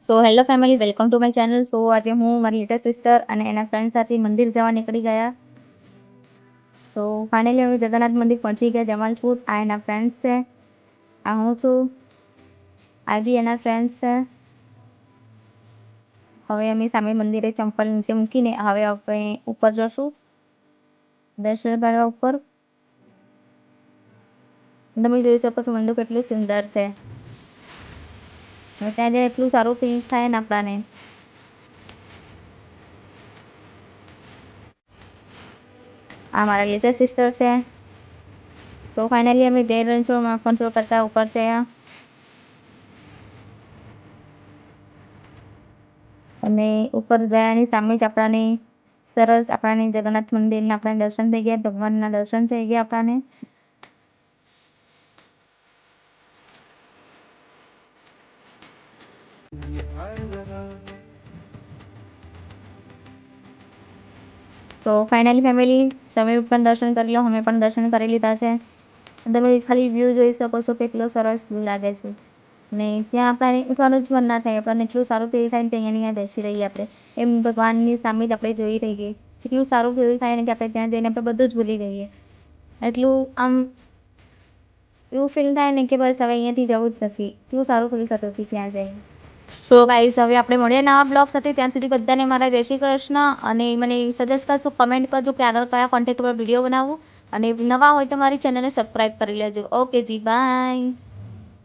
So hello family, welcome to my channel. So આજે હું મારી લિટલ સિસ્ટર અને એના ફ્રેન્ડ સાથે મંદિર જવા નીકળી ગયા. તો ફાઇનલી અમે જગન્નાથ મંદિર પહોંચી ગયા જમાલપુર. આ એના ફ્રેન્ડ્સ છે, આ હું છું, આ બી એના ફ્રેન્ડ્સ છે. હવે અમે સામે મંદિરે ચંપલ નીચે મૂકીને હવે આપણે ઉપર જશું દર્શન કરવા ઉપર. તમે જોઈ શકો છો મંદિર કેટલું સુંદર છે. ત્યાં જઈને એટલું સારું ફીલ થાય ને આપણાને. આ મારા લિટલ સિસ્ટર છે. તો ફાઇનલી અમે જઈ રહ્યા છું કંટ્રોલ કરતા ઉપર થયા અને ઉપર ગયાની સામે જ આપણાને સરસ આપણાને જગન્નાથ મંદિરના આપણા દર્શન થઈ ગયા, ભગવાનના દર્શન થઈ ગયા આપણાને. તો ફાઇનલી ફેમિલી, તમે પણ દર્શન કરી લો, અમે પણ દર્શન કરી લીધા છે. તમે ખાલી વ્યૂ જોઈ શકો છો, કેટલો સરસ વ્યૂ લાગે છે. ને ત્યાં આપણને ઉઠવાનું જ મન ના થાય, આપણને એટલું સારું ફીલ થાય ને કે અહીંયા બેસી રહીએ આપણે, એમ ભગવાનની સામે જ આપણે જોઈ રહીએ. એટલું સારું ફીલ થાય ને કે આપણે ત્યાં જઈને આપણે બધું જ ભૂલી જઈએ. એટલું આમ એવું ફીલ થાય ને કે બસ હવે અહીંયાથી જવું જ નથી. એટલું સારું ફીલ થતું હતું ત્યાં જઈને. સો ગાઈસ, હવે આપણે મળીએ નવા બ્લોગ સાથે. ત્યાં સુધી બધાને મારા જય શ્રી કૃષ્ણ. અને મને સજેસ્ટ કરશો, કમેન્ટ કરજો કે આગળ કયા કોન્ટેન્ટ પર વિડીયો બનાવવું. અને નવા હોય તો મારી ચેનલને સબસ્ક્રાઈબ કરી લેજો. ઓકે જી, બાય.